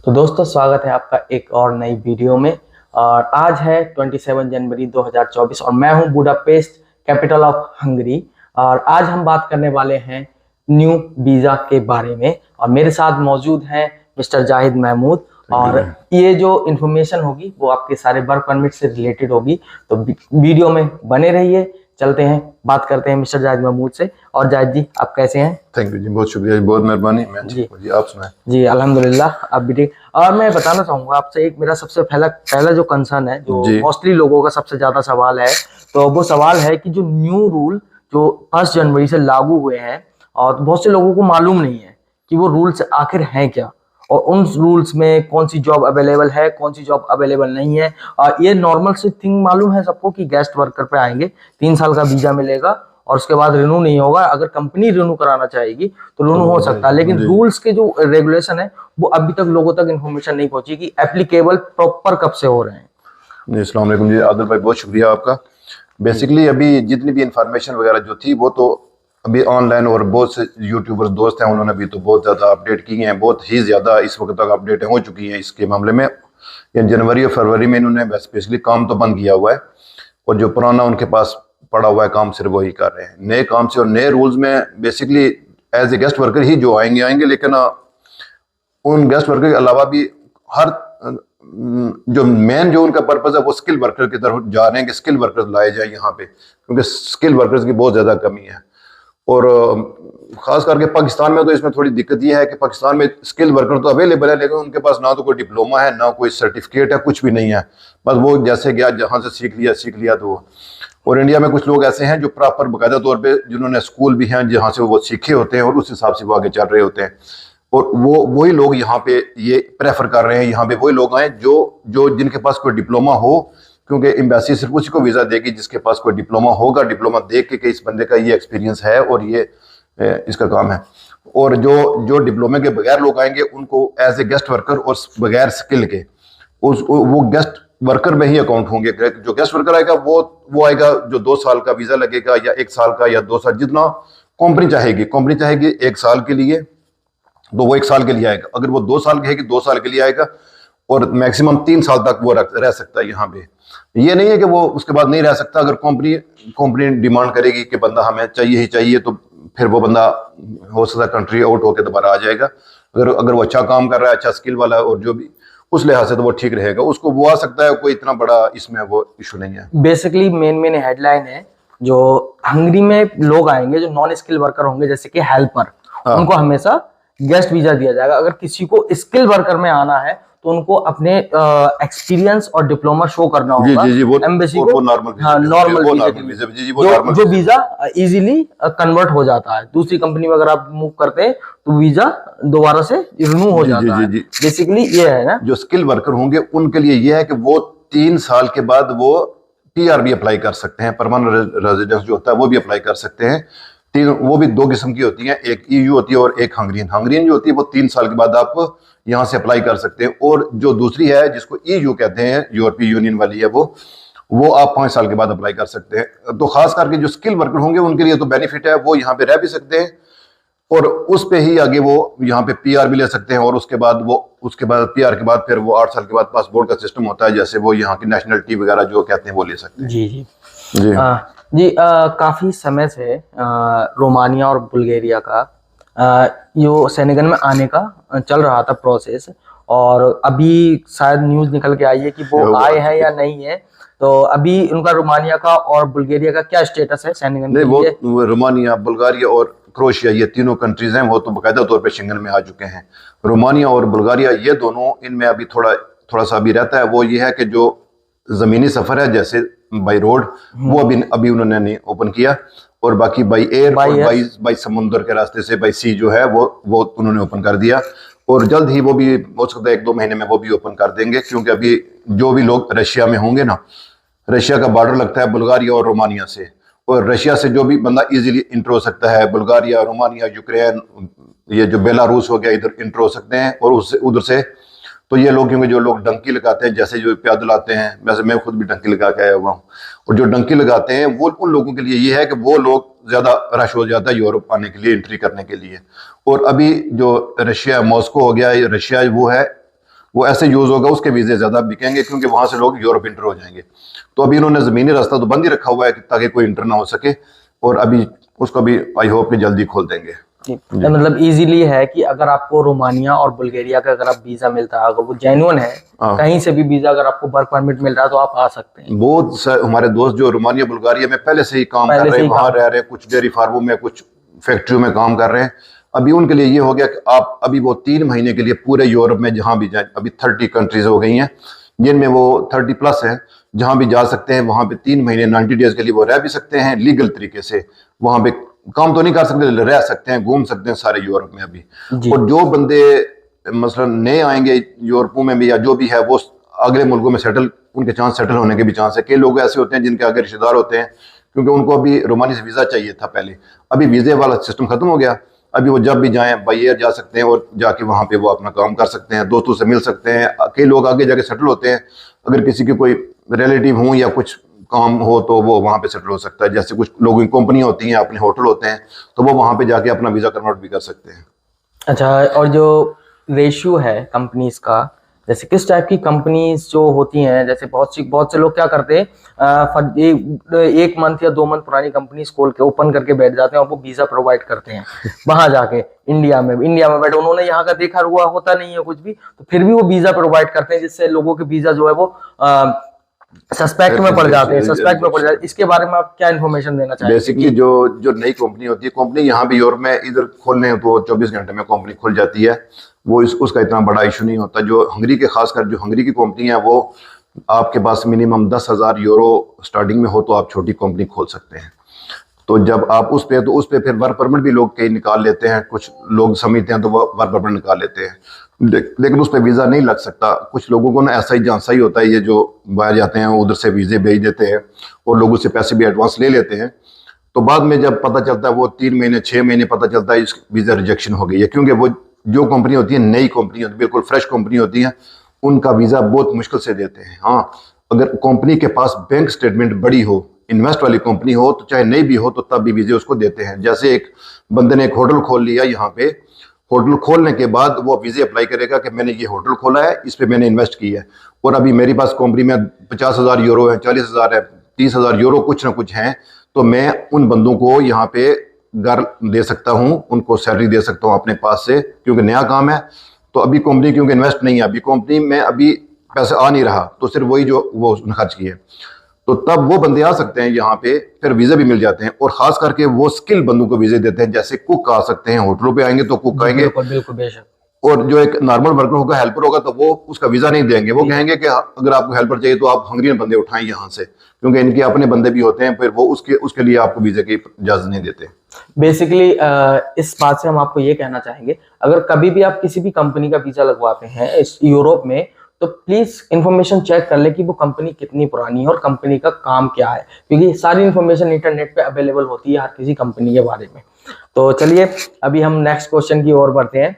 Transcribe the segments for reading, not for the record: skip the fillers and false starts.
तो दोस्तों स्वागत है आपका एक और नई वीडियो में। और आज है 27 जनवरी 2024 और मैं हूं बुडापेस्ट, कैपिटल ऑफ हंगरी। और आज हम बात करने वाले हैं न्यू वीज़ा के बारे में और मेरे साथ मौजूद हैं मिस्टर जाहिद महमूद। और ये जो इन्फॉर्मेशन होगी वो आपके सारे वर्क परमिट से रिलेटेड होगी, तो वीडियो में बने रहिए। चलते हैं, बात करते हैं मिस्टर जाहिद महमूद से। और जाहिद जी, आप कैसे हैं? थैंक यू जी, बहुत शुक्रिया जी, बहुत मेहरबानी। मैं जी आप सुनाएं। जी अल्हम्दुलिल्लाह, आप भी ठीक। और मैं बताना चाहूंगा आपसे, एक मेरा सबसे पहला जो कंसर्न है, जो मोस्टली लोगों का सबसे ज्यादा सवाल है, तो वो सवाल है कि जो न्यू रूल जो 1 जनवरी से लागू हुए हैं, और बहुत से लोगों को मालूम नहीं है कि वो रूल्स आखिर हैं क्या, और उन रूल्स में कौन सी जॉब अवेलेबल है, कौन सी जॉब अवेलेबल नहीं है। और ये नॉर्मल सी थिंग मालूम है सबको कि गेस्ट वर्कर पे आएंगे, 3 साल का वीजा मिलेगा और उसके बाद रिन्यू नहीं होगा। अगर कंपनी रिन्यू कराना चाहेगी तो रिन्यू हो सकता है, लेकिन रूल्स के जो रेगुलेशन है वो अभी तक लोगों तक इन्फॉर्मेशन नहीं पहुंची कि एप्लीकेबल प्रॉपर कब से हो रहे हैं। अस्सलाम वालेकुम जी, आदिल भाई बहुत शुक्रिया आपका। बेसिकली अभी जितनी भी इंफॉर्मेशन वगैरह जो थी वो तो अभी ऑनलाइन, और बहुत से यूट्यूबर्स दोस्त हैं उन्होंने भी तो बहुत ज़्यादा अपडेट की हैं, बहुत ही ज़्यादा इस वक्त तक अपडेट हो चुकी हैं इसके मामले में। जनवरी और फरवरी में इन्होंने बेसिकली काम तो बंद किया हुआ है, और जो पुराना उनके पास पड़ा हुआ है काम सिर्फ वही कर रहे हैं। नए काम से और नए रूल्स में basically as a guest worker ही जो आएंगे, लेकिन उन गेस्ट वर्कर के अलावा भी हर जो मेन जो उनका पर्पज है वो स्किल वर्कर की तरफ जा रहे हैं कि स्किल वर्कर्स लाए जाए यहाँ पे, क्योंकि स्किल वर्कर्स की बहुत ज़्यादा कमी है। और ख़ास करके पाकिस्तान में तो इसमें थोड़ी दिक्कत ये है कि पाकिस्तान में स्किल वर्कर तो अवेलेबल है, लेकिन उनके पास ना तो कोई डिप्लोमा है, ना कोई सर्टिफिकेट है, कुछ भी नहीं है। बस वो जैसे गया जहाँ से सीख लिया तो। और इंडिया में कुछ लोग ऐसे हैं जो प्रॉपर बाकायदा तौर पे जिन्होंने स्कूल भी हैं जहाँ से वो सीखे होते हैं, और उस हिसाब से वो आगे चल रहे होते हैं। और वही लोग यहाँ पे ये प्रेफर कर रहे हैं, यहाँ पे वही लोग आए जो जिनके पास कोई डिप्लोमा हो, क्योंकि एम्बेसी सिर्फ उसी को वीज़ा देगी जिसके पास कोई डिप्लोमा होगा। डिप्लोमा देख के कि इस बंदे का ये एक्सपीरियंस है और ये इसका काम है। और जो डिप्लोमे के बगैर लोग आएंगे उनको एज ए गेस्ट वर्कर और बगैर स्किल के वो गेस्ट वर्कर में ही अकाउंट होंगे। जो गेस्ट वर्कर आएगा वो आएगा जो 2 साल का वीज़ा लगेगा, या 1 साल का, या 2 साल, जितना कंपनी चाहेगी 1 साल के लिए, तो वो 1 साल के लिए आएगा। अगर वो 2 साल कहेगी 2 साल के लिए आएगा, और मैक्सिमम 3 साल तक वो रह सकता है यहाँ पे। ये नहीं है कि वो उसके बाद नहीं रह सकता। अगर कंपनी डिमांड करेगी कि बंदा हमें चाहिए ही चाहिए, तो फिर वो बंदा हो सकता है कंट्री आउट होकर दोबारा आ जाएगा। अगर वो अच्छा काम कर रहा है, अच्छा स्किल वाला है, और जो भी उस लिहाज से तो वो ठीक रहेगा, उसको वो आ सकता है। कोई इतना बड़ा इसमें वो इशू नहीं है। बेसिकली मेन हेडलाइन है, जो हंगरी में लोग आएंगे जो नॉन स्किल वर्कर होंगे, जैसे कि हेल्पर, उनको हमेशा गेस्ट वीजा दिया जाएगा। अगर किसी को स्किल वर्कर में आना है तो उनको अपने एक्सपीरियंस और डिप्लोमा शो करना होगा एम्बेसी को। नॉर्मल जो वीजा इजीली कन्वर्ट हो जाता है। दूसरी कंपनी में अगर आप मूव करते हैं तो वीजा दोबारा से रिन्यू हो जाता है। बेसिकली ये है ना, जो स्किल वर्कर होंगे उनके लिए ये है कि वो 3 साल के बाद वो PR भी अप्लाई कर सकते हैं, परमानेंट रेजिडेंस जो होता है वो भी अप्लाई कर सकते हैं। वो भी 2 किस्म की होती हैं, एक EU होती है और एक हंगरियन जो होती है, वो 3 साल के बाद आप यहाँ से अप्लाई कर सकते हैं। और जो दूसरी है जिसको EU कहते हैं, यूरोपीय यूनियन वाली है, वो आप 5 साल के बाद अप्लाई कर सकते हैं। तो खास करके जो स्किल वर्कर होंगे उनके लिए तो बेनिफिट है, वो यहाँ पे रह भी सकते हैं, और उस पे ही आगे वो यहाँ पे PR भी ले सकते हैं। और उसके बाद PR के बाद फिर वो 8 साल के बाद पासपोर्ट का सिस्टम होता है, जैसे वो यहाँ की नेशनलिटी वगैरह जो कहते हैं वो ले सकते हैं। जी काफी समय से रोमानिया और बुल्गारिया का जो सेनेगन में आने का चल रहा था प्रोसेस, और अभी शायद न्यूज निकल के आई है कि वो आए हैं या नहीं है। तो अभी उनका रोमानिया का और बुल्गारिया का क्या स्टेटस है सेनेगन के लिए? वो रोमानिया, बुल्गारिया और क्रोएशिया, ये तीनों कंट्रीज हैं, वो तो बाकायदा तौर पे शेंगन में आ चुके हैं। रोमानिया और बुल्गारिया ये दोनों, इनमें अभी थोड़ा सा अभी रहता है। वो ये है कि जो जमीनी सफर है जैसे बाई रोड, वो अभी उन्होंने नहीं ओपन किया, और बाकी बाई एयर और बाई समुद्र के रास्ते से बाई सी जो है वो उन्होंने ओपन कर दिया। और जल्द ही वो भी हो सकता है 1-2 महीने में वो भी ओपन कर देंगे, क्योंकि अभी जो भी लोग रशिया में होंगे ना, रशिया का बॉर्डर लगता है बुल्गारिया और रोमानिया से, और रशिया से जो भी बंदा इजीली इंटर हो सकता है, बुल्गारिया, रोमानिया, यूक्रेन, ये जो बेलारूस हो गया, इधर इंटर हो सकते हैं। और उससे उधर से तो ये लोग, क्योंकि जो लोग डंकी लगाते हैं, जैसे जो पैदल आते हैं, वैसे मैं खुद भी डंकी लगा के आया हुआ हूँ, और जो डंकी लगाते हैं वो उन लोगों के लिए ये है कि वो लोग ज़्यादा रश हो जाता है यूरोप आने के लिए, एंट्री करने के लिए। और अभी जो रशिया, मॉस्को हो गया, रशिया वो है वो ऐसे यूज होगा, उसके वीजे ज्यादा बिकेंगे क्योंकि वहां से लोग यूरोप इंटर हो जाएंगे। तो अभी इन्होंने जमीनी रास्ता तो बंद ही रखा हुआ है ताकि कोई इंटर ना हो सके, और अभी उसको भी आई होप कि जल्दी खोल देंगे। तो मतलब इजीली है कि अगर आपको रोमानिया और बुल्गारिया का अगर आप वीजा मिलता है, अगर वो जेन्युइन है, कहीं से भी वीजा अगर आपको वर्क परमिट मिल रहा है तो आप आ सकते हैं। बहुत हमारे दोस्त जो रोमानिया बुल्गारिया में पहले से ही काम कर रहे हैं, वहां रह रहे हैं, कुछ डेयरी फार्मों में, कुछ फैक्ट्रियों में काम कर रहे हैं। अभी उनके लिए ये हो गया कि आप अभी वो 3 महीने के लिए पूरे यूरोप में जहां भी जाए, अभी 30 कंट्रीज हो गई हैं जिनमें वो 30+ है, जहां भी जा सकते हैं, वहां पे 3 महीने 90 डेज के लिए वो रह भी सकते हैं लीगल तरीके से। वहां पे काम तो नहीं कर सकते, रह सकते हैं, घूम सकते हैं सारे यूरोप में अभी। और जो बंदे मसलन नए आएंगे यूरोपों में भी या जो भी है, वो अगले मुल्कों में सेटल, उनके चांस सेटल होने के भी चांस है। कई लोग ऐसे होते हैं जिनके आगे रिश्तेदार होते हैं, क्योंकि उनको अभी रोमानिया से वीजा चाहिए था पहले, अभी वीजे वाला सिस्टम खत्म हो गया। अभी वो जब भी जाएं बाई एयर जा सकते हैं और जाके वहां पे वो अपना काम कर सकते हैं, दोस्तों से मिल सकते हैं। कई लोग आगे जाके सेटल होते हैं, अगर किसी के कोई रिलेटिव हो या कुछ काम हो तो वो वहां पे सेटल हो सकता है। जैसे कुछ लोगों की कंपनी होती हैं, अपने होटल होते हैं, तो वो वहां पे जाके अपना वीजा कन्वर्ट भी कर सकते हैं। अच्छा, और जो रेशियो है कंपनीज का, जैसे किस टाइप की कंपनीज जो होती हैं, जैसे बहुत से लोग क्या करते हैं, एक मंथ या 2 मंथ पुरानी कंपनीज खोल के ओपन करके बैठ जाते हैं और वो वीजा प्रोवाइड करते हैं वहां जाके इंडिया में बैठे, उन्होंने यहाँ का देखा हुआ होता नहीं है कुछ भी, तो फिर भी वो वीजा प्रोवाइड करते हैं, जिससे लोगों के वीजा जो है वो सस्पेक्ट में पड़ जाते हैं। इसके बारे में आप क्या इन्फॉर्मेशन देना चाहेंगे? बेसिकली जो नई कंपनी होती है, कंपनी यहाँ भी यूरोप में इधर खोलने तो 24 घंटे में कंपनी खुल जाती है, वो उसका इतना बड़ा इशू नहीं होता। जो हंगरी के, खासकर जो हंगरी की कंपनी है, वो आपके पास मिनिमम 10,000 यूरो स्टार्टिंग में हो तो आप छोटी कंपनी खोल सकते हैं। तो जब आप उस पे फिर वर्क परमिट भी लोग कई निकाल लेते हैं, कुछ लोग समझते हैं तो वो वर्क परमिट निकाल लेते हैं, लेकिन उस पर वीज़ा नहीं लग सकता। कुछ लोगों को ना ऐसा ही झांसा ही होता है, ये जो बाहर जाते हैं उधर से वीज़े भेज देते हैं और लोगों से पैसे भी एडवांस ले लेते हैं। तो बाद में जब पता चलता है, वो 3 महीने 6 महीने पता चलता है इस वीज़ा रिजेक्शन हो गई है, क्योंकि वो जो कंपनी होती है, नई कंपनी होती है, बिल्कुल फ्रेश कंपनी होती है, उनका वीज़ा बहुत मुश्किल से देते हैं। हाँ, अगर कंपनी के पास बैंक स्टेटमेंट बड़ी हो, इन्वेस्ट वाली कंपनी हो, तो चाहे नई भी हो तो तब भी वीज़े उसको देते हैं। जैसे एक बंदे ने एक होटल खोल लिया यहाँ पे, होटल खोलने के बाद वो वीज़े अप्लाई करेगा कि मैंने ये होटल खोला है, इस पे मैंने इन्वेस्ट किया है, और अभी मेरे पास कंपनी में 50,000 यूरो है, 40,000 है, 30,000 यूरो कुछ ना कुछ हैं, तो मैं उन बंदों को यहाँ पे घर दे सकता हूँ, उनको सैलरी दे सकता हूँ अपने पास से, क्योंकि नया काम है। तो अभी कंपनी क्योंकि इन्वेस्ट नहीं है, अभी कंपनी में अभी पैसा आ नहीं रहा, तो सिर्फ वही जो वो उसने खर्च किए, तो तब वो बंदे आ सकते हैं यहाँ पे, फिर वीज़े भी मिल जाते हैं। और खास करके वो स्किल बंदों को वीज़े देते हैं, जैसे कुक आ सकते हैं, होटलों पे आएंगे तो कुक आएंगे, बिल्कुल बेशक। और जो एक नॉर्मल वर्कर होगा, हेल्पर होगा, तो वो उसका वीज़ा नहीं देंगे, वो कहेंगे कि अगर आपको हेल्पर चाहिए तो आप हंगरियन बंदे उठाएं यहाँ से, क्योंकि इनके अपने बंदे भी होते हैं, फिर वो उसके लिए आपको वीज़े की इजाज़त नहीं देते। बेसिकली इस बात से हम आपको ये कहना चाहेंगे, अगर कभी भी आप किसी भी कंपनी का वीजा लगवाते हैं इस यूरोप में, तो प्लीज इंफॉर्मेशन चेक कर ले कि वो कंपनी कितनी पुरानी है और कंपनी का काम क्या है, क्योंकि सारी इंफॉर्मेशन इंटरनेट पे अवेलेबल होती है हर किसी कंपनी के बारे में। तो चलिए अभी हम नेक्स्ट क्वेश्चन की ओर बढ़ते हैं।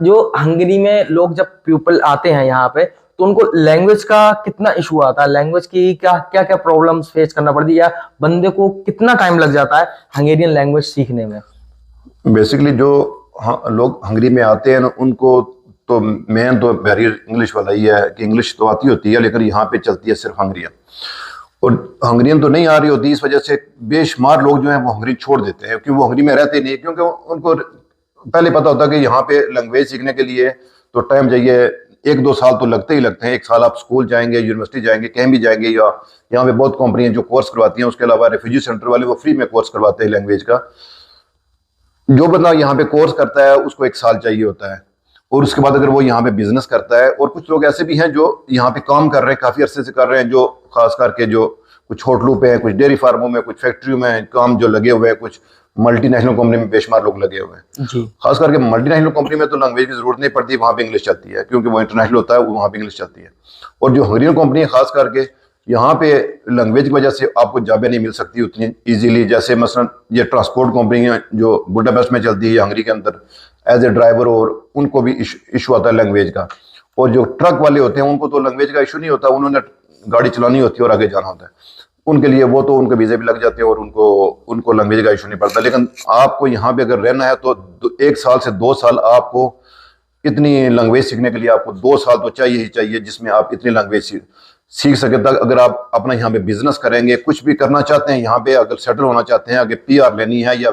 जो हंगरी में लोग जब पीपल आते हैं यहाँ पे, तो उनको लैंग्वेज का कितना इशू आता है, लैंग्वेज की क्या क्या प्रॉब्लम्स फेस करना पड़ती है, या बंदे को कितना टाइम लग जाता है हंगेरियन लैंग्वेज सीखने में? बेसिकली जो लोग हंगरी में आते हैं उनको तो मेन तो बैरियर इंग्लिश वाला ही है कि इंग्लिश तो आती होती है, लेकिन यहाँ पे चलती है सिर्फ हंगरियन, और हंगरियन तो नहीं आ रही होती। इस वजह से बेशुमार लोग जो हैं वो हंगरी छोड़ देते हैं, क्योंकि वो हंगरी में रहते नहीं, क्योंकि उनको पहले पता होता है कि यहाँ पे लैंग्वेज सीखने के लिए तो टाइम चाहिए, 1-2 साल तो लगते ही लगते हैं। 1 साल आप स्कूल जाएंगे, यूनिवर्सिटी जाएंगे, कहीं भी जाएंगे, या यहाँ पे बहुत कंपनियां जो कोर्स करवाती हैं, उसके अलावा रेफ्यूजी सेंटर वाले वो फ्री में कोर्स करवाते हैं लैंग्वेज का। जो बंदा यहाँ पे कोर्स करता है उसको 1 साल चाहिए होता है, और उसके बाद अगर वो यहाँ पे बिजनेस करता है, और कुछ लोग ऐसे भी हैं जो यहाँ पे काम कर रहे हैं, काफी अरसे से कर रहे हैं, जो खास करके जो कुछ होटलों पे हैं, कुछ डेयरी फार्मों में, कुछ फैक्ट्रियों में काम जो लगे हुए हैं, कुछ मल्टीनेशनल कंपनी में बेशुमार लोग लगे हुए हैं जी। खास करके मल्टीनेशनल कंपनी में तो लैंग्वेज की जरूरत नहीं पड़ती, वहाँ पे इंग्लिश चलती है, क्योंकि वो इंटरनेशनल होता है, वहाँ पे इंग्लिश चलती है। और जो हंगरियन कंपनी है, खास करके यहाँ पे लैंग्वेज की वजह से आपको जॉबें नहीं मिल सकती उतनी इजीली। जैसे मसलन ये ट्रांसपोर्ट कंपनी है जो बुडापेस्ट में चलती है हंगरी के अंदर एज ए ड्राइवर, और उनको भी इशू आता है लैंग्वेज का। और जो ट्रक वाले होते हैं उनको तो लैंग्वेज का इशू नहीं होता, उन्होंने गाड़ी चलानी होती है और आगे जाना होता है, उनके लिए वो तो उनके वीजे भी लग जाते हैं और उनको लैंग्वेज का इशू नहीं पड़ता। लेकिन आपको यहाँ पे अगर रहना है तो 1 साल से 2 साल आपको इतनी लैंग्वेज सीखने के लिए आपको 2 साल तो चाहिए ही चाहिए, जिसमें आप इतनी लैंग्वेज सीख सके। तक अगर आप अपना यहाँ पे बिजनेस करेंगे, कुछ भी करना चाहते हैं यहाँ पे, अगर सेटल होना चाहते हैं, अगर PR लेनी है या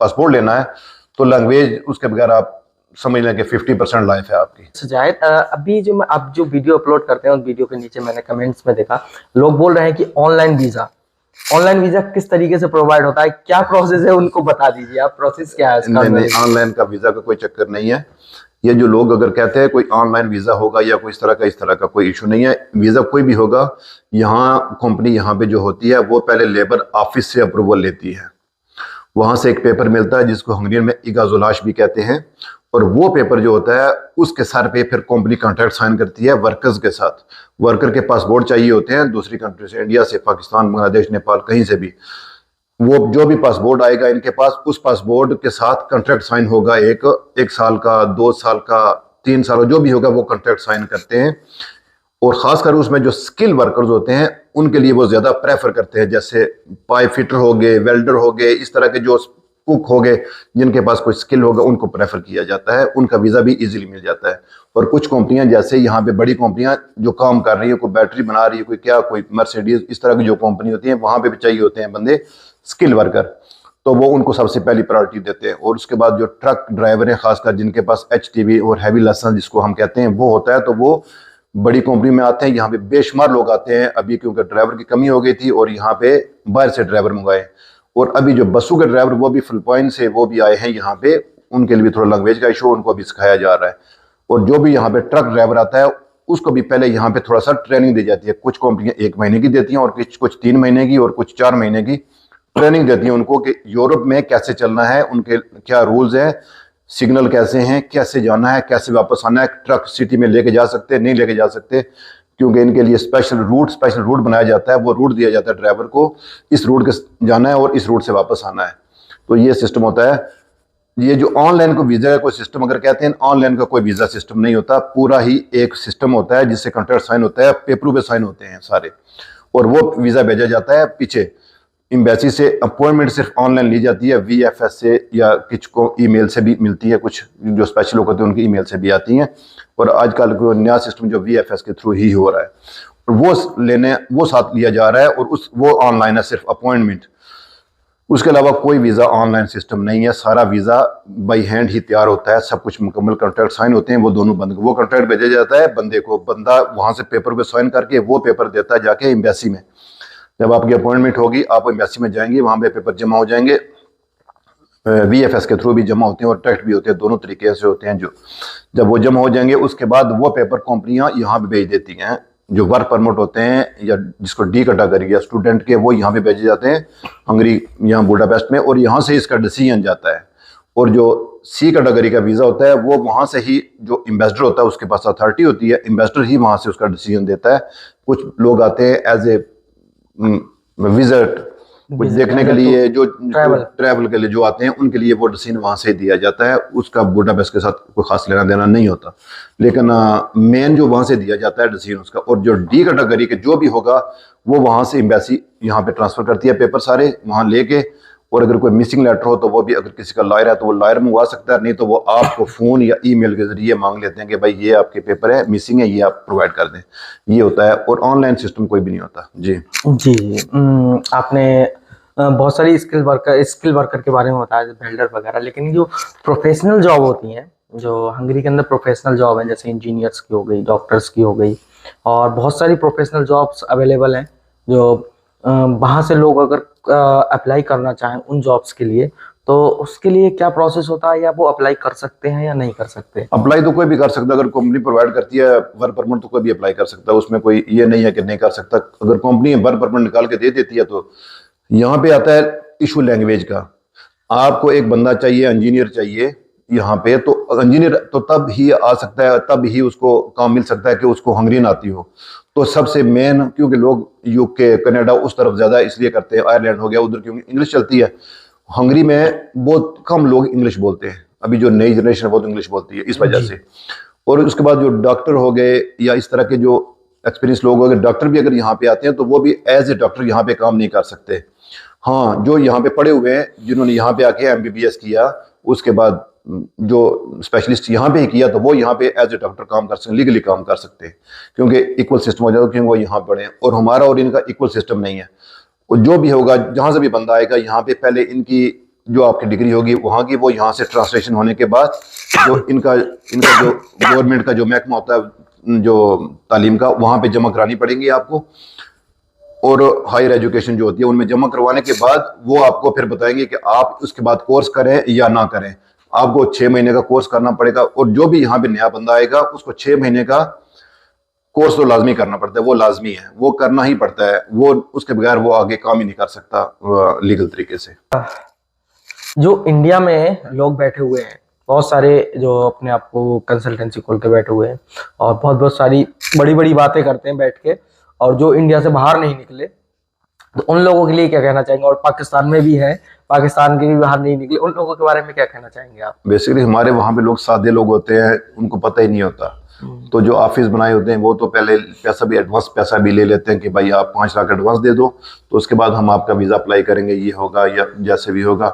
पासपोर्ट लेना है, तो लैंग्वेज उसके बगैर आप समझ लें कि 50% लाइफ है आपकी। जायद, अभी जो मैं आप जो वीडियो अपलोड करते हैं उस वीडियो के नीचे मैंने कमेंट्स में देखा लोग बोल रहे हैं कि ऑनलाइन वीजा किस तरीके से प्रोवाइड होता है, क्या प्रोसेस है, उनको बता दीजिए आप, प्रोसेस क्या है इसका? नहीं, ऑनलाइन का वीजा का कोई चक्कर नहीं है। ये जो लोग अगर कहते हैं कोई ऑनलाइन वीजा होगा या कोई इस तरह का कोई इशू नहीं है। वीजा कोई भी होगा, यहाँ कंपनी यहाँ पे जो होती है वो पहले लेबर ऑफिस से अप्रूवल लेती है। वहां से एक पेपर मिलता है जिसको हंगेरियन में इगाजुलाश भी कहते हैं, और वो पेपर जो होता है उसके सर पे फिर कंपनी कॉन्ट्रैक्ट साइन करती है वर्कर्स के साथ। वर्कर के पासपोर्ट चाहिए होते हैं दूसरी कंट्री से, इंडिया से, पाकिस्तान, बांग्लादेश, नेपाल, कहीं से भी। वो जो भी पासपोर्ट आएगा इनके पास, उस पासपोर्ट के साथ कॉन्ट्रैक्ट साइन होगा, एक साल का, 2 साल का, 3 साल का, जो भी होगा वो कॉन्ट्रैक्ट साइन करते हैं। और खासकर उसमें जो स्किल वर्कर्स होते हैं उनके लिए वो ज्यादा प्रेफर करते हैं, जैसे पाइप फिटर हो गए, वेल्डर हो गए, इस तरह के जो कुक हो गए, जिनके पास कोई स्किल होगा उनको प्रेफर किया जाता है, उनका वीजा भी इजीली मिल जाता है। और कुछ कंपनियां जैसे यहाँ पे बड़ी कंपनियां जो काम कर रही है, कोई बैटरी बना रही है, कोई क्या, कोई मर्सिडीज, इस तरह की जो कंपनी होती है, वहां पे भी चाहिए होते हैं बंदे स्किल वर्कर, तो वो उनको सबसे पहली प्रायोरिटी देते हैं। और उसके बाद जो ट्रक ड्राइवर है, खासकर जिनके पास HTV और हैवी लाइसेंस जिसको हम कहते हैं वो होता है, तो वो बड़ी कंपनी में आते हैं। यहाँ पे बेशुमार लोग आते हैं अभी, क्योंकि ड्राइवर की कमी हो गई थी और यहाँ पे बाहर से ड्राइवर मंगाए। और अभी जो बसों के ड्राइवर वो भी फिलिपाइन से वो भी आए हैं यहाँ पे, उनके लिए भी थोड़ा लैंग्वेज का इशू, उनको अभी सिखाया जा रहा है। और जो भी यहाँ पे ट्रक ड्राइवर आता है उसको भी पहले यहाँ पे थोड़ा सा ट्रेनिंग दी जाती है। कुछ कंपनियां 1 महीने की देती हैं और कुछ 3 महीने की और कुछ 4 महीने की ट्रेनिंग देती हैं उनको कि यूरोप में कैसे चलना है, उनके क्या रूल्स हैं, सिग्नल कैसे हैं, कैसे जाना है, कैसे वापस आना है, ट्रक सिटी में लेके जा सकते, नहीं लेके जा सकते, क्योंकि इनके लिए स्पेशल रूट बनाया जाता है। वो रूट दिया जाता है ड्राइवर को, इस रूट के जाना है और इस रूट से वापस आना है। तो ये सिस्टम होता है। ये जो ऑनलाइन को वीजा का कोई सिस्टम अगर कहते हैं, ऑनलाइन का कोई वीजा सिस्टम नहीं होता, पूरा ही एक सिस्टम होता है जिससे कॉन्ट्रैक्ट साइन होता है, पेपरों पे साइन होते हैं सारे, और वो वीजा भेजा जाता है पीछे एम्बेसी से। अपॉइंटमेंट सिर्फ ऑनलाइन ली जाती है, VFS से या कुछ को ईमेल से भी मिलती है, कुछ जो स्पेशल लोग होते हैं उनकी ईमेल से भी आती हैं। और आजकल को नया सिस्टम जो VFS के थ्रू ही हो रहा है, और वो साथ लिया जा रहा है, और वो ऑनलाइन है सिर्फ अपॉइंटमेंट। उसके अलावा कोई वीज़ा ऑनलाइन सिस्टम नहीं है, सारा वीज़ा बाई हैंड ही तैयार होता है, सब कुछ मुकम्मल कॉन्ट्रैक्ट साइन होते हैं। वो दोनों बंदे को वो कॉन्ट्रैक्ट भेजा जाता है बंदे को, बंदा वहाँ से पेपर पे साइन करके वो पेपर देता है जाके एम्बेसी में। जब आपकी अपॉइंटमेंट होगी आप एम्बेसी में जाएंगे, वहाँ पे पेपर जमा हो जाएंगे, VFS के थ्रू भी जमा होते हैं और डायरेक्ट भी होते हैं, दोनों तरीके से होते हैं। जब वो जमा हो जाएंगे उसके बाद वो पेपर कंपनियां यहाँ पे भेज देती हैं। जो वर्क परमिट होते हैं या जिसको D कैटेगरी या स्टूडेंट के, वो यहाँ पे भेजे जाते हैं हंगरी, यहाँ बुडापेस्ट में, और यहाँ से इसका डिसीजन जाता है। और जो C कैटेगरी का वीज़ा होता है वो वहाँ से ही, जो एम्बेसडर होता है उसके पास अथॉरिटी होती है, एम्बेसडर ही वहाँ से उसका डिसीजन देता है। कुछ लोग आते हैं एज ए विजिट, कुछ देखने के लिए, जो ट्रैवल के लिए जो आते हैं उनके लिए वो डिसीजन वहाँ से दिया जाता है, उसका बुडापेस्ट के साथ कोई खास लेना देना नहीं होता। लेकिन मेन जो वहाँ से दिया जाता है डिसीजन उसका। और जो D कैटेगरी के जो भी होगा वो वहाँ से एम्बेसी यहाँ पे ट्रांसफर करती है पेपर सारे वहाँ लेके। और अगर कोई मिसिंग लेटर हो तो वो भी, अगर किसी का लॉयर है तो वो लॉयर मंगवा सकता है, नहीं तो वो आपको फ़ोन या ईमेल के जरिए मांग लेते हैं कि भाई ये आपके पेपर है, मिसिंग है, ये आप प्रोवाइड कर दें। ये होता है, और ऑनलाइन सिस्टम कोई भी नहीं होता। जी जी, आपने बहुत सारी स्किल वर्कर के बारे में बताया, बिल्डर वगैरह, लेकिन जो प्रोफेशनल जॉब होती हैं, जो हंगरी के अंदर प्रोफेशनल जॉब है, जैसे इंजीनियर्स की हो गई, डॉक्टर्स की हो गई, और बहुत सारी प्रोफेशनल जॉब्स अवेलेबल हैं, जो वहाँ से लोग अगर अप्लाई करना चाहें उन जॉब्स के लिए, तो उसके लिए क्या प्रोसेस होता है, या वो अप्लाई कर सकते हैं या नहीं कर सकते? अप्लाई तो कोई भी कर सकता है, अगर कंपनी प्रोवाइड करती है वर्क परमिट तो कोई भी अप्लाई कर सकता है, उसमें कोई ये नहीं है कि नहीं कर सकता। अगर कंपनी वर्क परमिट निकाल के दे देती है तो यहाँ पे आता है इशू लैंग्वेज का। आपको एक बंदा चाहिए, इंजीनियर चाहिए यहाँ पे, तो इंजीनियर तो तब ही आ सकता है, तब ही उसको काम मिल सकता है कि उसको हंगरियन आती हो। तो सबसे मेन, क्योंकि लोग UK कनाडा उस तरफ ज़्यादा इसलिए करते हैं, आयरलैंड हो गया उधर, क्योंकि इंग्लिश चलती है। हंगरी में बहुत कम लोग इंग्लिश बोलते हैं, अभी जो नई जनरेशन है वो तो इंग्लिश बोलती है इस वजह से। और उसके बाद जो डॉक्टर हो गए या इस तरह के जो एक्सपीरियंस लोग हो गए, डॉक्टर भी अगर यहाँ पे आते हैं तो वो भी एज ए डॉक्टर यहाँ पे काम नहीं कर सकते। हाँ, जो यहाँ पे पढ़े हुए हैं, जिन्होंने यहाँ पे आके MBBS किया, उसके बाद जो स्पेशलिस्ट यहाँ पे ही किया तो वो यहाँ पे एज ए डॉक्टर काम कर सकते, लीगली काम कर सकते हैं, क्योंकि इक्वल सिस्टम हो जाएगा, क्योंकि वो यहाँ पढ़े और हमारा और इनका इक्वल सिस्टम नहीं है। और जो भी होगा, जहाँ से भी बंदा आएगा यहाँ पे, पहले इनकी जो आपकी डिग्री होगी वहाँ की, वो यहाँ से ट्रांसलेशन होने के बाद जो इनका जो गवर्नमेंट का जो महकमा होता है जो तालीम का, वहाँ पे जमा करानी पड़ेंगी आपको। और हायर एजुकेशन जो होती है उनमें जमा करवाने के बाद वो आपको फिर बताएंगे कि आप उसके बाद कोर्स करें या ना करें। आपको 6 महीने का कोर्स करना पड़ेगा, और जो भी यहाँ पे नया बंदा आएगा उसको 6 महीने का कोर्स तो लाजमी करना पड़ता है, वो लाजमी है, वो करना ही पड़ता है, वो उसके बगैर वो आगे काम ही नहीं कर सकता लीगल तरीके से। जो इंडिया में लोग बैठे हुए हैं, बहुत सारे जो अपने आप को कंसल्टेंसी खोल के बैठे हुए हैं और बहुत बहुत सारी बड़ी बड़ी बातें करते हैं बैठ के, और जो इंडिया से बाहर नहीं निकले, तो उन लोगों के लिए क्या कहना चाहेंगे? और पाकिस्तान में भी है, पाकिस्तान के भी बाहर नहीं निकले, उन लोगों के बारे में क्या कहना चाहेंगे आप? बेसिकली हमारे वहाँ पे लोग सादे लोग होते हैं, उनको पता ही नहीं होता। तो जो ऑफिस बनाए होते हैं वो तो पहले पैसा भी, एडवांस पैसा भी ले लेते हैं कि भाई आप 5 लाख एडवांस दे दो, तो उसके बाद हम आपका वीज़ा अप्लाई करेंगे, ये होगा या जैसे भी होगा।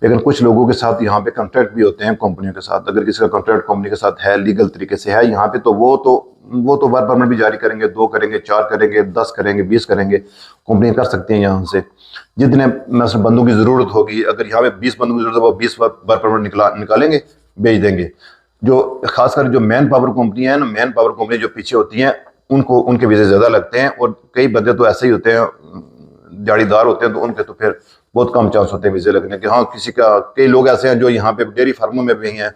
लेकिन कुछ लोगों के साथ यहाँ पे कॉन्ट्रैक्ट भी होते हैं कंपनियों के साथ। अगर किसी का कॉन्ट्रैक्ट कंपनी के साथ है, लीगल तरीके से है यहाँ पे, तो वो तो वर्क परमिट भी जारी करेंगे, 2 करेंगे, 4 करेंगे, 10 करेंगे, 20 करेंगे, कंपनी कर सकती हैं यहाँ से। जितने मतलब बंदों की ज़रूरत होगी, अगर यहाँ पे 20 बंदों की ज़रूरत है, वो 20 वर्क परमिट निकालेंगे, भेज देंगे। जो खासकर जो मैन पावर कंपनी है ना, मैन पावर कंपनी जो पीछे होती हैं, उनको उनके वीज़े ज़्यादा लगते हैं। और कई बंदे तो ऐसे ही होते हैं, जाड़ीदार होते हैं, तो उनके तो फिर बहुत कम चांस होते हैं वीज़े लगने के। हाँ, किसी का, कई लोग ऐसे हैं जो यहाँ पे डेयरी फार्मों में भी हैं,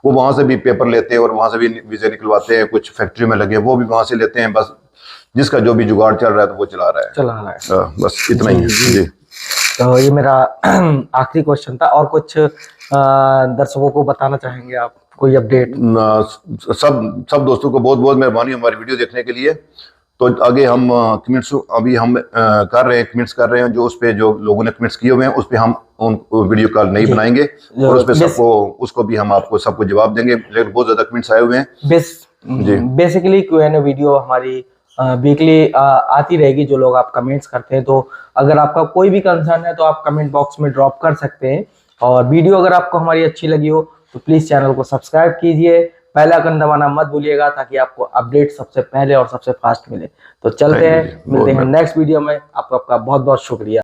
वो वहाँ से भी पेपर लेते हैं और वहाँ से भी वीज़े निकलवाते हैं। कुछ फैक्ट्री में लगे वो भी वहाँ से लेते हैं। बस जिसका जो भी जुगाड़ चल रहा है तो वो चला रहा है। बस इतना ही है जी। तो ये मेरा आखिरी क्वेश्चन था, और कुछ दर्शकों को बताना चाहेंगे आप, कोई अपडेट? सब दोस्तों को बहुत बहुत मेहरबानी हमारी वीडियो देखने के लिए। तो आगे हम कमेंट्स अभी हम कर रहे हैं, कमेंट्स कर रहे हैं, जो उस पे जो लोगों ने कमेंट्स किए हुए हैं उस पे हम उन वीडियो कॉल नहीं बनाएंगे, और उस पे सबको, उसको भी हम आपको सबको जवाब देंगे। लेकिन बहुत ज्यादा कमेंट्स आए हुए हैं। बेसिकली Q&A वीडियो हमारी वीकली आती रहेगी, जो लोग आप कमेंट्स करते हैं। तो अगर आपका कोई भी कंसर्न है तो आप कमेंट बॉक्स में ड्रॉप कर सकते हैं। और वीडियो अगर आपको हमारी अच्छी लगी हो तो प्लीज चैनल को सब्सक्राइब कीजिए, बेल आइकन दबाना मत भूलिएगा, ताकि आपको अपडेट सबसे पहले और सबसे फास्ट मिले। तो चलते हैं, मिलते हैं नेक्स्ट वीडियो में। आपका बहुत बहुत शुक्रिया।